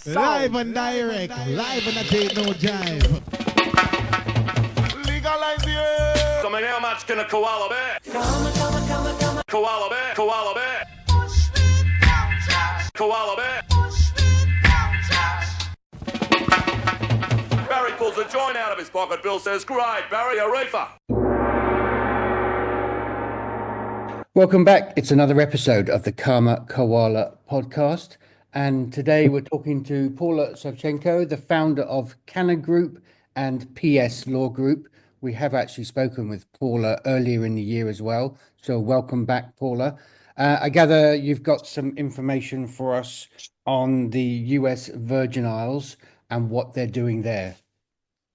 Live and direct, live and a date no jive. Legalize it. So how much can a koala bear? Koala bear, koala bear. Koala bear. Barry pulls a joint out of his pocket. Bill says, "Great, Barry, a reefer." Welcome back. It's another episode of the Koala podcast. And today we're talking to Paula Savchenko, the founder of Cannacore Group and PS Law Group. We have actually spoken with Paula earlier in the year as well. So welcome back, Paula. I gather you've got some information for us on the US Virgin Isles and what they're doing there.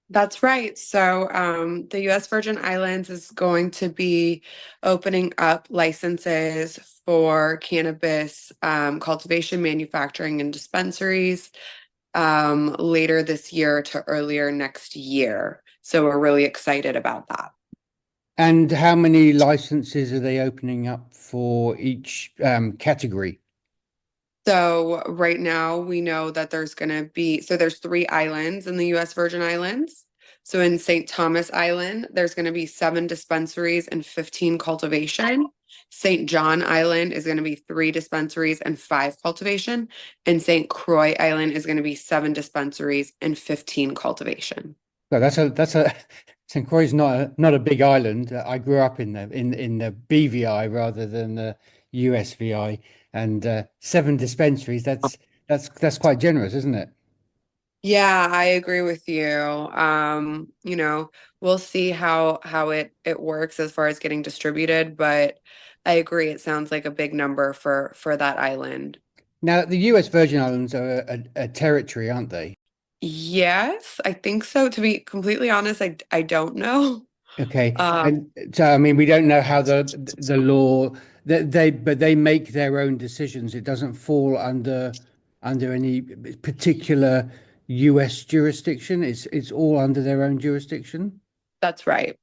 That's right. So the U.S. Virgin Islands is going to be opening up licenses for cannabis cultivation, manufacturing, and dispensaries later this year to earlier next year. So we're really excited about that. And how many licenses are they opening up for each category? So right now we know that there's there's 3 islands in the U.S. Virgin Islands. So in St. Thomas Island, there's going to be 7 dispensaries and 15 cultivation. St. John Island is going to be 3 dispensaries and 5 cultivation. And St. Croix Island is going to be 7 dispensaries and 15 cultivation. So that's a St. Croix is not a big island. I grew up in the BVI rather than the USVI. And 7 dispensaries, that's quite generous, isn't it? Yeah, I agree with you. We'll see how it works as far as getting distributed, but I agree it sounds like a big number for that island. Now, the US Virgin Islands are a territory, aren't they? Yes, I think so. To be completely honest, I don't know. Okay. And so, I mean, we don't know how the law that they make their own decisions. It doesn't fall under any particular US jurisdiction. It's all under their own jurisdiction. That's right.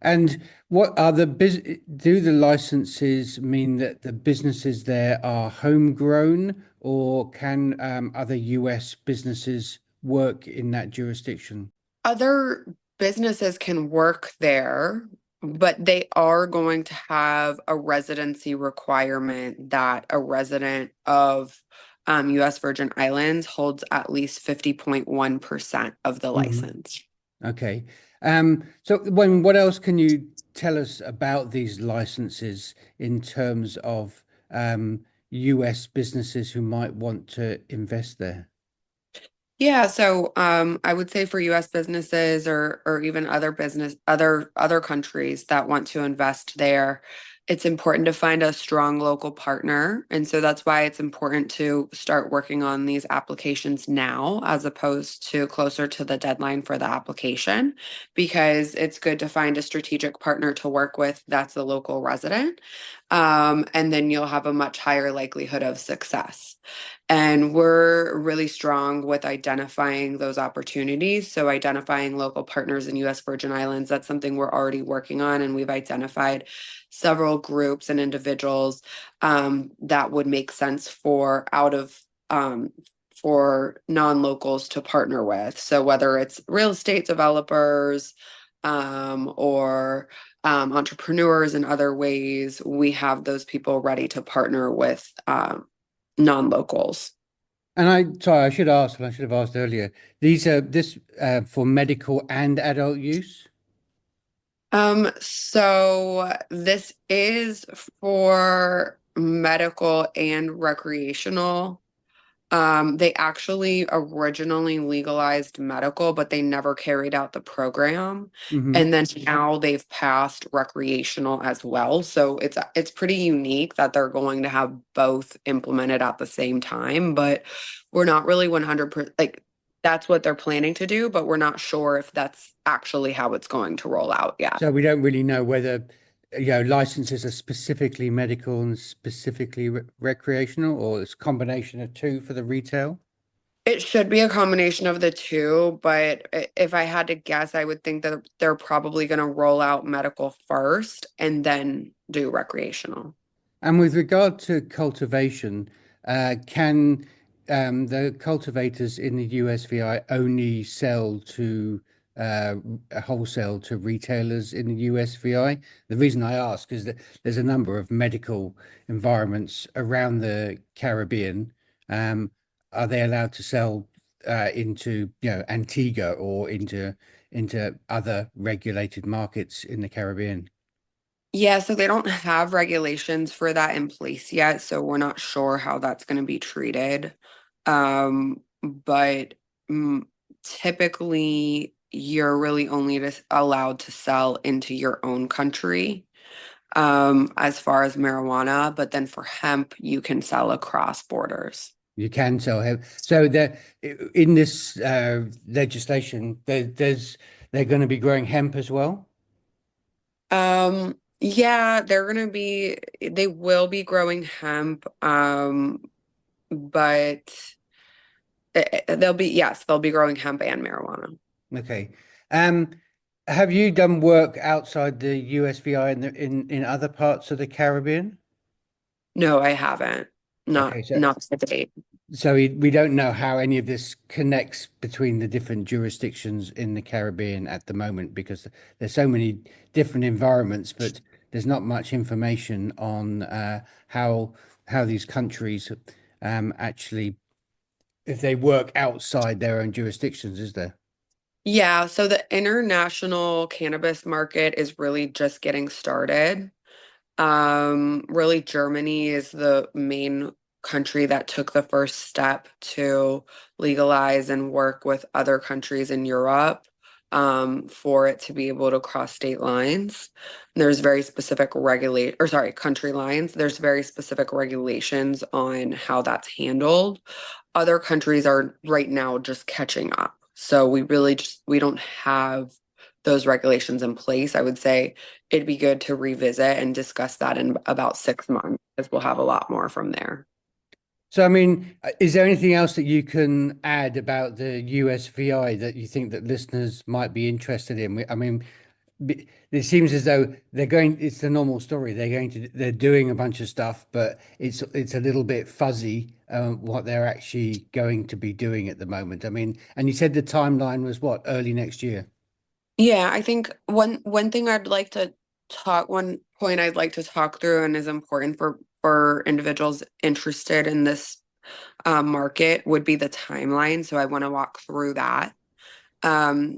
And what are do the licenses mean that the businesses there are homegrown, or can other US businesses work in that jurisdiction? Other businesses can work there, but they are going to have a residency requirement that a resident of U.S. Virgin Islands holds at least 50.1% of the license. Okay. So what else can you tell us about these licenses in terms of US businesses who might want to invest there? Yeah, so I would say for US businesses or even other countries that want to invest there, it's important to find a strong local partner. And so that's why it's important to start working on these applications now as opposed to closer to the deadline for the application, because it's good to find a strategic partner to work with that's a local resident. And then you'll have a much higher likelihood of success. And we're really strong with identifying those opportunities. So identifying local partners in US Virgin Islands, that's something we're already working on. And we've identified several groups and individuals that would make sense for non-locals to partner with. So whether it's real estate developers or entrepreneurs in other ways, we have those people ready to partner with non-locals. And I should have asked earlier, these are for medical and adult use? So this is for medical and recreational. They actually originally legalized medical, but they never carried out the program. And then now they've passed recreational as well. So it's pretty unique that they're going to have both implemented at the same time, but we're not really 100% like that's what they're planning to do, but we're not sure if that's actually how it's going to roll out yet. So we don't really know whether licenses are specifically medical and specifically recreational, or it's a combination of 2 for the retail? It should be a combination of the 2, but if I had to guess, I would think that they're probably going to roll out medical first and then do recreational. And with regard to cultivation, can the cultivators in the USVI only sell to uh, wholesale to retailers in the USVI? The reason I ask is that there's a number of medical environments around the Caribbean. Um, are they allowed to sell into, Antigua or into other regulated markets in the Caribbean? Yeah, so they don't have regulations for that in place yet, so we're not sure how that's going to be treated. But typically, you're really only allowed to sell into your own country, as far as marijuana, but then for hemp, you can sell across borders. You can sell hemp. So there, in this legislation, they're going to be growing hemp as well. Yeah, they will be growing hemp, but they'll be growing hemp and marijuana. Okay. Um, have you done work outside the USVI in other parts of the Caribbean? No, I haven't. Okay, Not to date. so we don't know how any of this connects between the different jurisdictions in the Caribbean at the moment because there's so many different environments, but there's not much information on how these countries actually if they work outside their own jurisdictions, is there? Yeah, so the international cannabis market is really just getting started. Really, Germany is the main country that took the first step to legalize and work with other countries in Europe, for it to be able to cross state lines. There's very specific country lines. There's very specific regulations on how that's handled. Other countries are right now just catching up. So we don't have those regulations in place. I would say it'd be good to revisit and discuss that in about 6 months, because we'll have a lot more from there. So, I mean, is there anything else that you can add about the USVI that you think that listeners might be interested in? I mean, it seems as though it's the normal story. They're doing a bunch of stuff, but it's a little bit fuzzy what they're actually going to be doing at the moment. I mean, and you said the timeline was what, early next year? Yeah, I think one point I'd like to talk through and is important for individuals interested in this market would be the timeline. So I want to walk through that.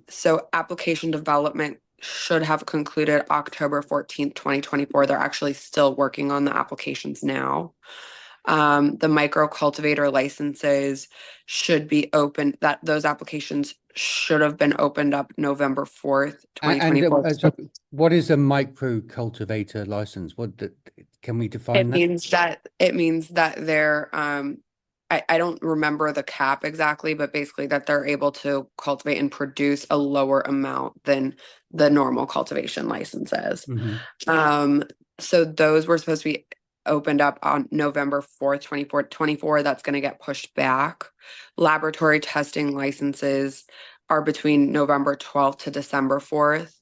So application development should have concluded October 14th, 2024. They're actually still working on the applications now. The micro cultivator licenses should be open, that those applications should have been opened up November 4th, And 2024. so what is a micro cultivator license? Can we define that? It means that I don't remember the cap exactly, but basically that they're able to cultivate and produce a lower amount than the normal cultivation licenses. Hmm. So those were supposed to be opened up on November 4th, 2024. That's going to get pushed back. Laboratory testing licenses are between November 12th to December 4th.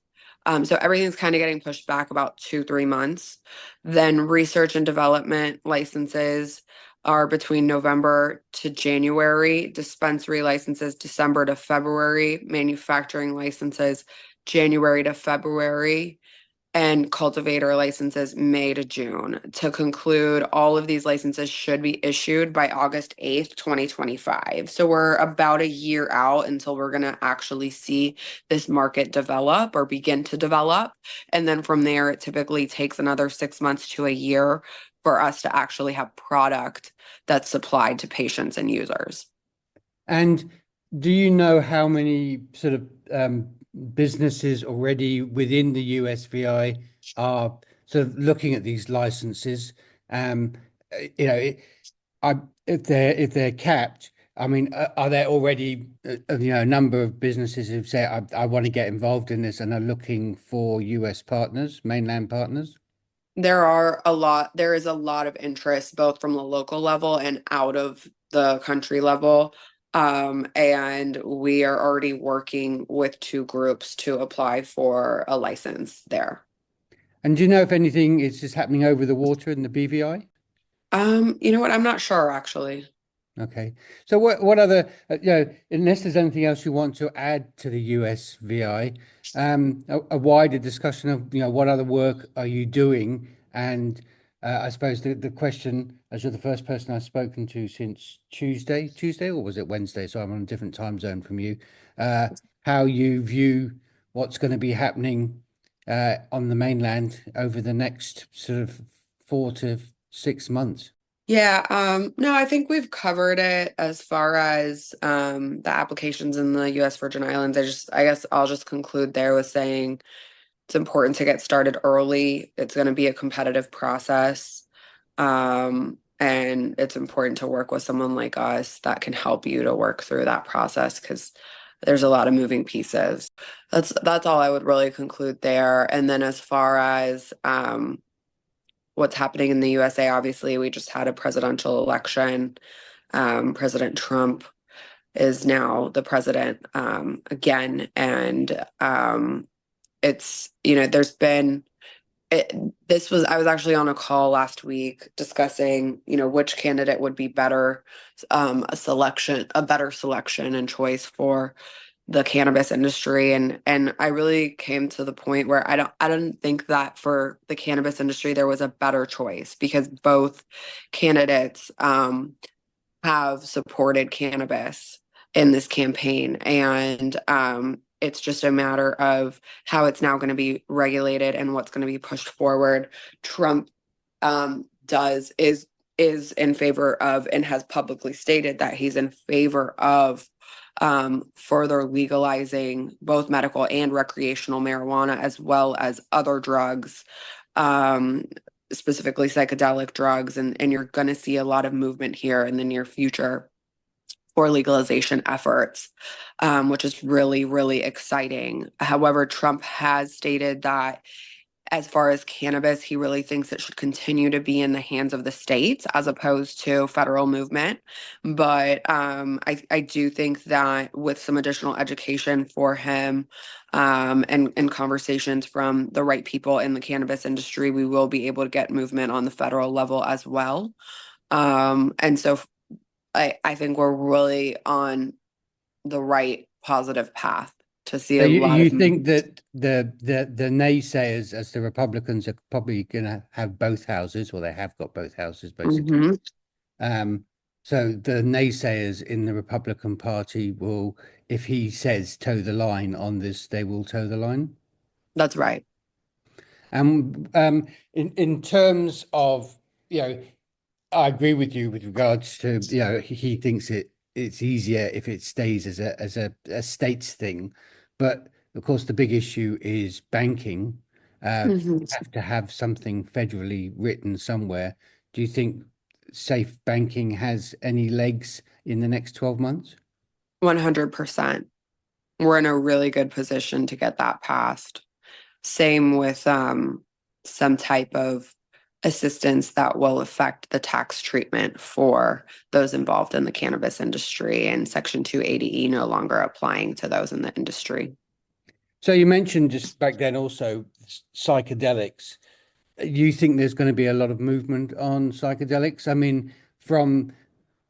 So everything's kind of getting pushed back about 2-3 months. Then research and development licenses are between November to January, dispensary licenses December to February, manufacturing licenses January to February, and cultivator licenses May to June. To conclude, all of these licenses should be issued by August 8th, 2025. So we're about a year out until we're going to actually see this market develop or begin to develop. And then from there, it typically takes another 6 months to a year for us to actually have product that's supplied to patients and users. And do you know how many sort of businesses already within the USVI are sort of looking at these licenses? Um, you know, if they're capped, I mean, are there already a number of businesses who've said I want to get involved in this and are looking for US partners, mainland partners? There is a lot of interest both from the local level and out of the country level. And we are already working with 2 groups to apply for a license there. And do you know if anything is just happening over the water in the BVI? You know what? I'm not sure actually. Okay. So what other, unless there's anything else you want to add to the USVI, a wider discussion of, what other work are you doing? And I suppose the question, as you're the first person I've spoken to since Tuesday, or was it Wednesday? So I'm on a different time zone from you. How you view what's going to be happening on the mainland over the next sort of 4 to 6 months. Yeah, no, I think we've covered it as far as the applications in the US Virgin Islands. I guess I'll just conclude there with saying it's important to get started early. It's going to be a competitive process. And it's important to work with someone like us that can help you to work through that process because there's a lot of moving pieces. That's all I would really conclude there. And then as far as what's happening in the USA, obviously we just had a presidential election. President Trump is now the president again, and it's there's been I was actually on a call last week discussing, which candidate would be better, a better selection and choice for the cannabis industry. And I really came to the point where I don't think that for the cannabis industry there was a better choice because both candidates have supported cannabis in this campaign. And it's just a matter of how it's now going to be regulated and what's going to be pushed forward. Trump is in favor of and has publicly stated that he's in favor of further legalizing both medical and recreational marijuana as well as other drugs, specifically psychedelic drugs. And you're going to see a lot of movement here in the near future for legalization efforts, which is really, really exciting. However, Trump has stated that as far as cannabis, he really thinks it should continue to be in the hands of the states as opposed to federal movement. But I do think that with some additional education for him and conversations from the right people in the cannabis industry, we will be able to get movement on the federal level as well. And so I think we're really on the right positive path to see So a you, lot you of think that the naysayers, as the Republicans, are probably going to have both houses, or they have got both houses basically. Mhm. Um, so the naysayers in the Republican Party will, if he says toe the line on this, they will toe the line. That's right. And in terms of, I agree with you with regards to, he thinks it's easier if it stays as a states thing. But of course, the big issue is banking. Mhm. Have to have something federally written somewhere. Do you think safe banking has any legs in the next 12 months? 100%. We're in a really good position to get that passed. Same with some type of assistance that will affect the tax treatment for those involved in the cannabis industry and Section 280E no longer applying to those in the industry. So you mentioned just back then also psychedelics. You think there's going to be a lot of movement on psychedelics? I mean, from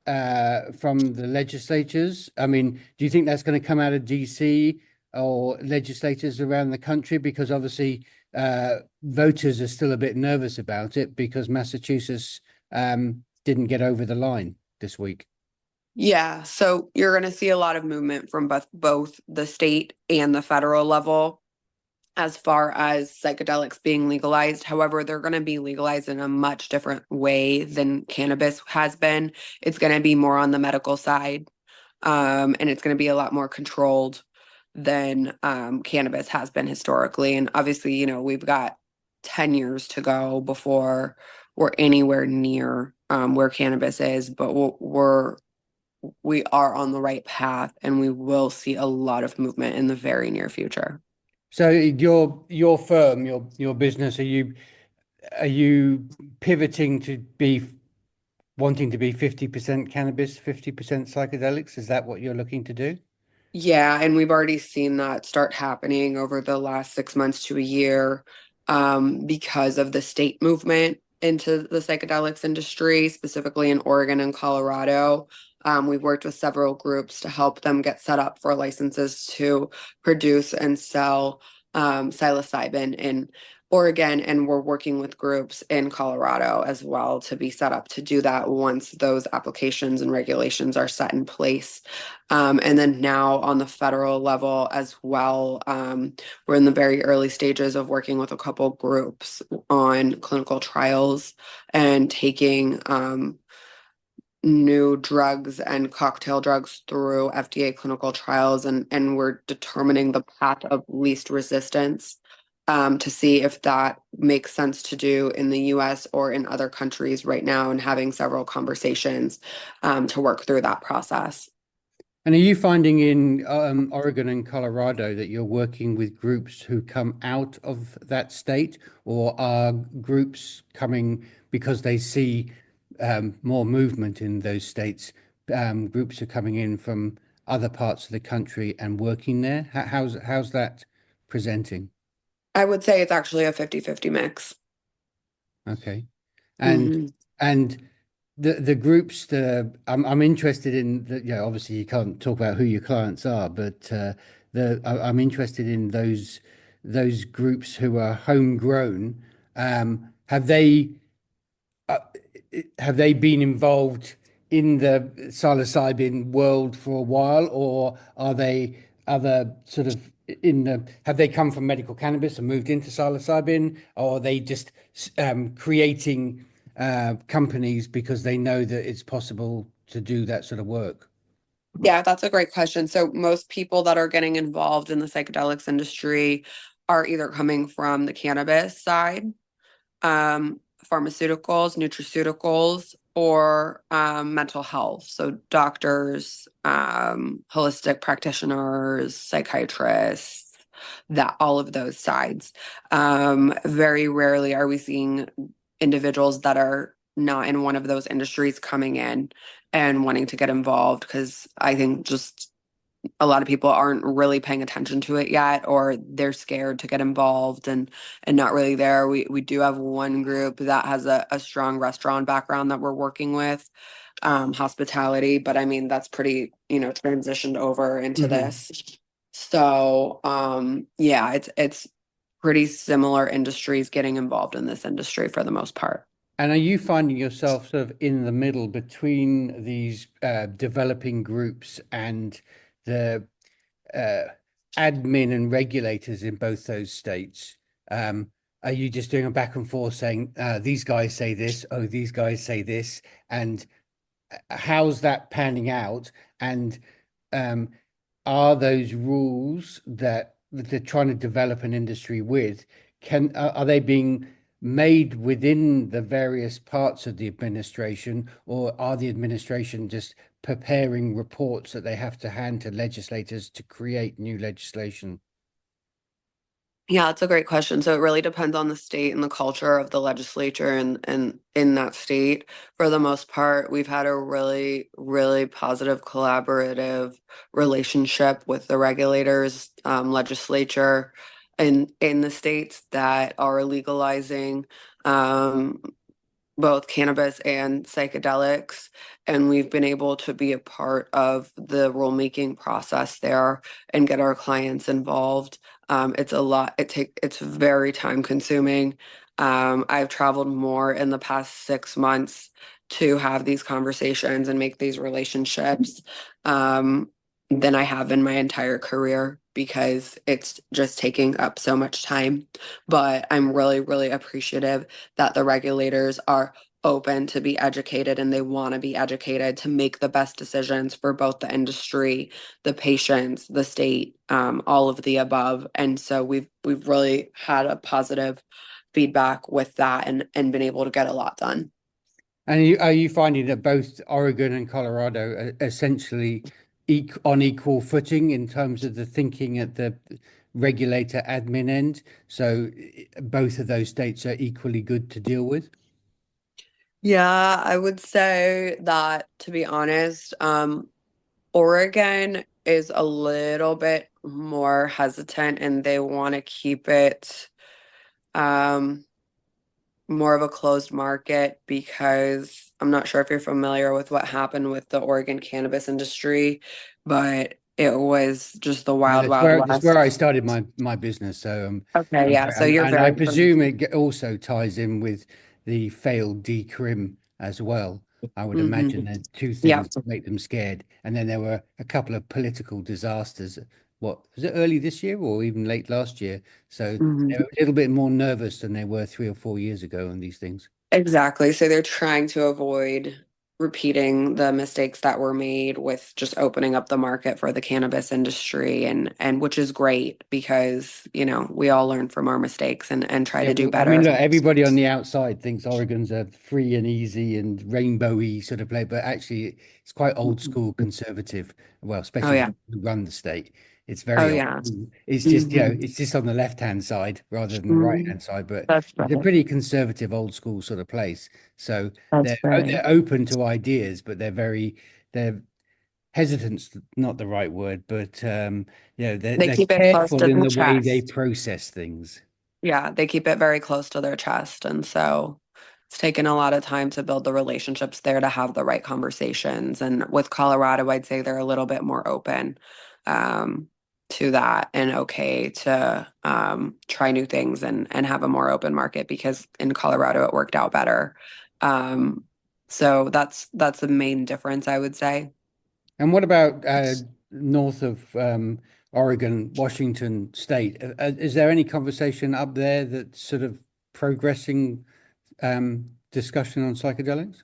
the legislators. I mean, do you think that's going to come out of DC or legislators around the country? Because obviously, voters are still a bit nervous about it because Massachusetts didn't get over the line this week. Yeah, so you're going to see a lot of movement from both the state and the federal level as far as psychedelics being legalized. However, they're going to be legalized in a much different way than cannabis has been. It's going to be more on the medical side, and it's going to be a lot more controlled than cannabis has been historically. And obviously, we've got 10 years to go before we're anywhere near where cannabis is, but we are on the right path and we will see a lot of movement in the very near future. So your firm, your business, are you pivoting to be wanting to be 50% cannabis, 50% psychedelics? Is that what you're looking to do? Yeah, and we've already seen that start happening over the last 6 months to a year because of the state movement into the psychedelics industry, specifically in Oregon and Colorado. We've worked with several groups to help them get set up for licenses to produce and sell psilocybin in Oregon, and we're working with groups in Colorado as well to be set up to do that once those applications and regulations are set in place. And then now on the federal level as well, we're in the very early stages of working with a couple groups on clinical trials and taking new drugs and cocktail drugs through FDA clinical trials, and we're determining the path of least resistance to see if that makes sense to do in the US or in other countries right now, and having several conversations to work through that process. And are you finding in Oregon and Colorado that you're working with groups who come out of that state, or are groups coming because they see more movement in those states? Groups are coming in from other parts of the country and working there. How's that presenting? I would say it's actually a 50-50 mix. Okay. And Mhm. and the groups, I'm interested in the, obviously you can't talk about who your clients are, but I'm interested in those groups who are homegrown. Have uh, have they been involved in the psilocybin world for a while, or are they other sort of have they come from medical cannabis and moved into psilocybin, or are they just creating companies because they know that it's possible to do that sort of work? Yeah, that's a great question. So most people that are getting involved in the psychedelics industry are either coming from the cannabis side, pharmaceuticals, nutraceuticals, or mental health. So doctors, holistic practitioners, psychiatrists, that all of those sides. Very rarely are we seeing individuals that are not in one of those industries coming in and wanting to get involved, because I think just a lot of people aren't really paying attention to it yet, or they're scared to get involved and not really there. We do have one group that has a strong restaurant background that we're working with, hospitality, but I mean that's pretty, transitioned over into Mhm. this. So yeah, it's pretty similar industries getting involved in this industry for the most part. And are you finding yourself sort of in the middle between these developing groups and the uh, admin and regulators in both those states? Um, are you just doing a back and forth saying, these guys say this, oh, these guys say this, and how's that panning out? And um, are those rules that they're trying to develop an industry with, are they being made within the various parts of the administration, or are the administration just preparing reports that they have to hand to legislators to create new legislation? Yeah, it's a great question. So it really depends on the state and the culture of the legislature and in that state. For the most part, we've had a really, really positive collaborative relationship with the regulators, legislature in the states that are legalizing um, both cannabis and psychedelics, and we've been able to be a part of the rulemaking process there and get our clients involved. It's a lot. It's very time consuming. I've traveled more in the past 6 months to have these conversations and make these relationships than I have in my entire career, because it's just taking up so much time. But I'm really, really appreciative that the regulators are open to be educated, and they want to be educated to make the best decisions for both the industry, the patients, the state, all of the above. And so we've really had a positive feedback with that, and been able to get a lot done. And are you finding that both Oregon and Colorado are essentially on equal footing in terms of the thinking at the regulator admin end? So both of those states are equally good to deal with? Yeah, I would say that, to be honest, Oregon is a little bit more hesitant, and they want to keep it um more of a closed market because I'm not sure if you're familiar with what happened with the Oregon cannabis industry, but it was just the Yeah, wild, that's wild where I west. started my business. So Okay, yeah. So you're and I very presume familiar. also ties in with the failed decrim as well. I would imagine Hmm. there's two Yeah. things that make them scared. And then there were a couple of political disasters. What was it, early this year or even late last year? So Hmm. they're a little bit more nervous than they were 3 or 4 years ago on these things. Exactly. So they're trying to avoid repeating the mistakes that were made with just opening up the market for the cannabis industry and which is great because, we all learn from our mistakes and try Yeah, to do well, I mean, better. look, everybody on the outside thinks Oregon's a free and easy and rainbowy sort of place, but actually, it's quite old school conservative. Well, Oh especially the yeah. people who run the state. It's Oh very old yeah. school. It's just, Hmm. it's just on the left-hand side rather than the Hmm. right-hand side, but That's it's a right. pretty conservative, old school sort of place. So That's right. they're open to ideas, but they're hesitant's not the right word, but They they're keep it close careful to in their the way they chest. process things. Yeah, they keep it very close to their chest. And so it's taken a lot of time to build the relationships there to have the right conversations. And with Colorado, I'd say they're a little bit more open um, to that and okay to try new things and have a more open market because in Colorado it worked out better. Um, so that's the main difference, I would say. And what about north of Oregon, Washington State? Is there any conversation up there that's sort of progressing discussion on psychedelics?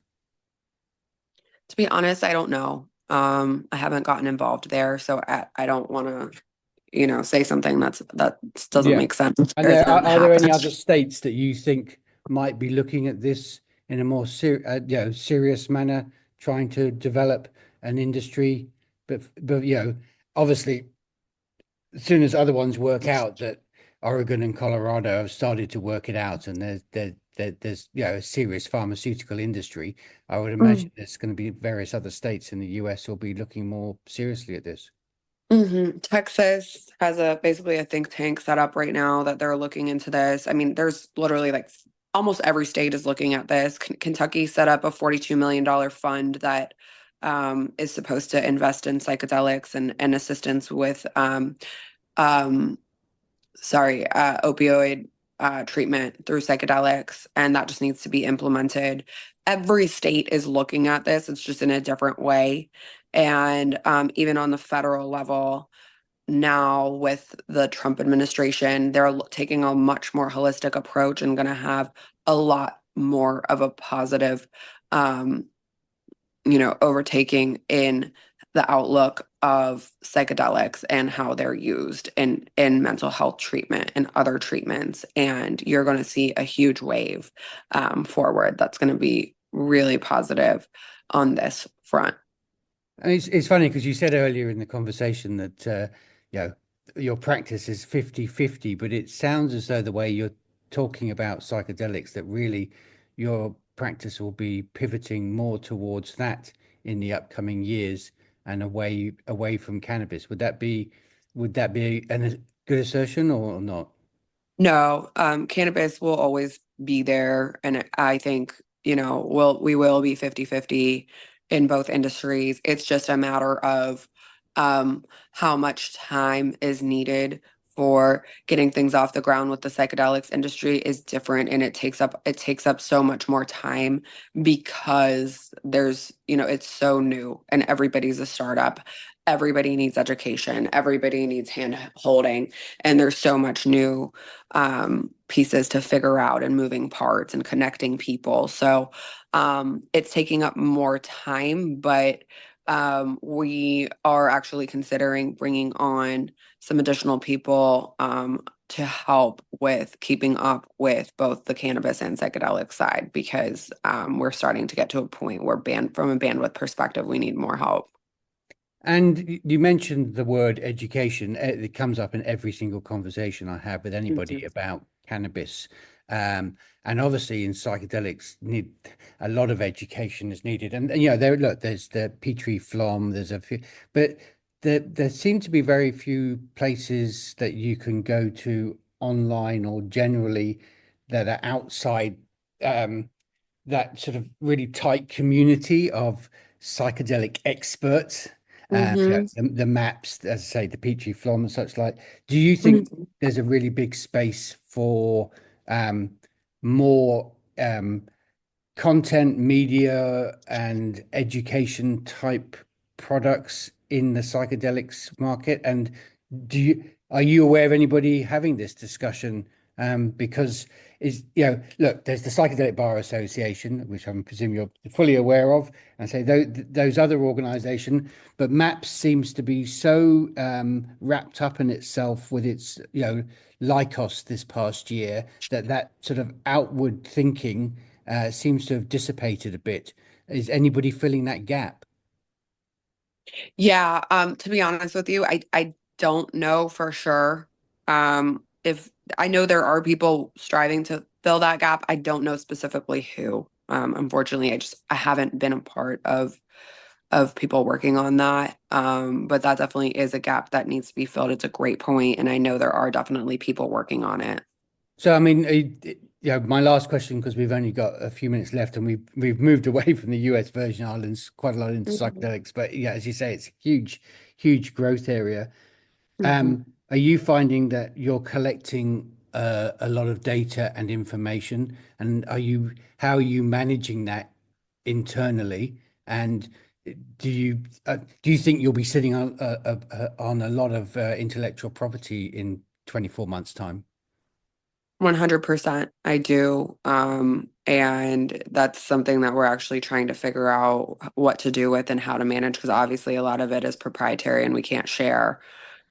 To be honest, I don't know. I haven't gotten involved there, so I don't want to, say something that doesn't Yeah. make sense And or there isn't are there any happening. other states that you think might be looking at this in a more serious manner, trying to develop an industry? But obviously, as soon as other ones work out that Oregon and Colorado have started to work it out, and there's a serious pharmaceutical industry, I would imagine there's going to be various other states in the US who'll be looking more seriously at this. Texas has basically a think tank set up right now that they're looking into this. I mean, there's literally like almost every state is looking at this. Kentucky set up a $42 million fund that is supposed to invest in psychedelics and assistance with um, opioid treatment through psychedelics, and that just needs to be implemented. Every state is looking at this, it's just in a different way. And even on the federal level, now with the Trump administration, they're taking a much more holistic approach and going to have a lot more of a positive um, overtaking in the outlook of psychedelics and how they're used in mental health treatment and other treatments. And you're going to see a huge wave forward that's going to be really positive on this front. And it's funny because you said earlier in the conversation that you know your practice is 50-50, but it sounds as though the way you're talking about psychedelics that really your practice will be pivoting more towards that in the upcoming years and away from cannabis. Would that be a good assertion or not? No, cannabis will always be there. And I think, we will be 50-50 in both industries. It's just a matter of um, how much time is needed for getting things off the ground with the psychedelics industry is different and it takes up so much more time because it's so new and everybody's a startup. Everybody needs education, everybody needs hand holding, and there's so much new pieces to figure out and moving parts and connecting people. So it's taking up more time, but we are actually considering bringing on some additional people to help with keeping up with both the cannabis and psychedelic side because we're starting to get to a point where from a bandwidth perspective, we need more help. And you mentioned the word education. It comes up in every single conversation I have with anybody Mhm. about cannabis. And obviously in psychedelics need a lot of education is needed. And there's the Petrie Flom, there's a few, but there seem to be very few places that you can go to online or generally that are outside that sort of really tight community of psychedelic experts, Mhm. the maps, as I say, the Petrie Flom and such like. Do you think Mhm. there's a really big space for more content, media, and education type products in the psychedelics market? And are you aware of anybody having this discussion? Because look, there's the Psychedelic Bar Association, which I'm presuming you're fully aware of, and say those other organizations, but MAPS seems to be so wrapped up in itself with its, Lycos this past year, that sort of outward thinking seems to have dissipated a bit. Is anybody filling that gap? Yeah, to be honest with you, I don't know for sure. If I know there are people striving to fill that gap, I don't know specifically who. Unfortunately, I haven't been a part of people working on that. But that definitely is a gap that needs to be filled. It's a great point, and I know there are definitely people working on it. So, I mean, my last question, because we've only got a few minutes left, and we've moved away from the US Virgin Islands quite a lot into Mhm. psychedelics, but yeah, as you say, it's a huge, huge growth area. Mhm. Are you finding that you're collecting a lot of data and information, and how are you managing that internally? And do you think you'll be sitting on a lot of intellectual property in 24 months' time? 100% I do. And that's something that we're actually trying to figure out what to do with and how to manage, because obviously a lot of it is proprietary and we can't share.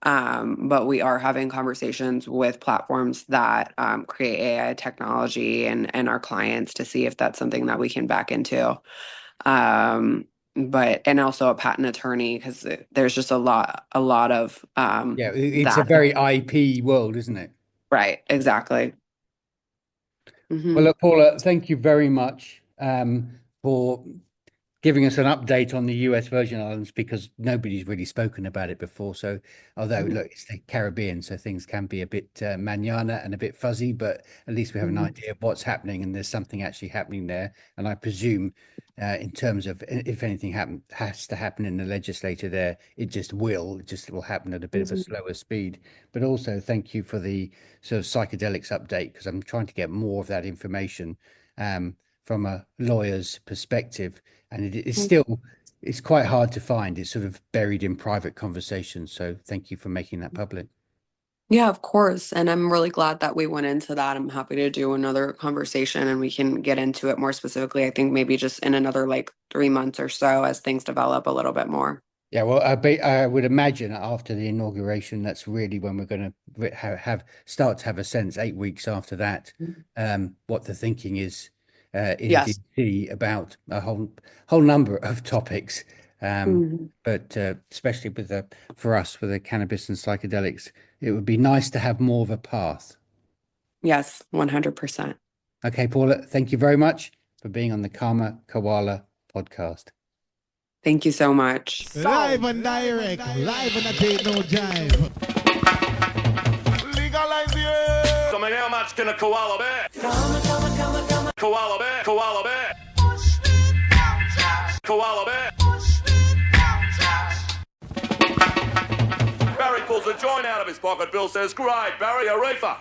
But we are having conversations with platforms that create AI technology and our clients to see if that's something that we can back into. Um, and also a patent attorney, because there's just a lot of Yeah, it's a that. very IP world, isn't it? Right, exactly. Well, Hmm. look, Paula, thank you very much for giving us an update on the US Virgin Islands, because nobody's really spoken about it before. So, although, look, it's the Caribbean, so things can be a bit manana and a bit fuzzy, but at least we have an idea of what's happening, and there's something actually happening there. And I presume, in terms of if anything has to happen in the legislature there, it just will happen at a bit of a Mhm. slower speed. But also, thank you for the sort of psychedelics update, because I'm trying to get more of that information from a lawyer's perspective, and it's quite hard to find. It's sort of buried in private conversations. So thank you for making that public. Yeah, of course. And I'm really glad that we went into that. I'm happy to do another conversation and we can get into it more specifically. I think maybe just in another like 3 months or so as things develop a little bit more. Yeah, well, I would imagine after the inauguration, that's really when we're going to start to have a sense, 8 weeks after that, Mhm. what the thinking is in Yes. DC about a whole number of topics. Mhm. But especially for us, with the cannabis and psychedelics, it would be nice to have more of a path. Yes, 100%. Okay, Paula, thank you very much for being on the Karma Koala podcast. Thank you so much. Live and direct, live and I take no jive. Legalize it. So, how much can a koala bear? Koala bear, koala bear. Koala bear. Barry pulls a joint out of his pocket. Bill says, "Great, Barry, a reefer."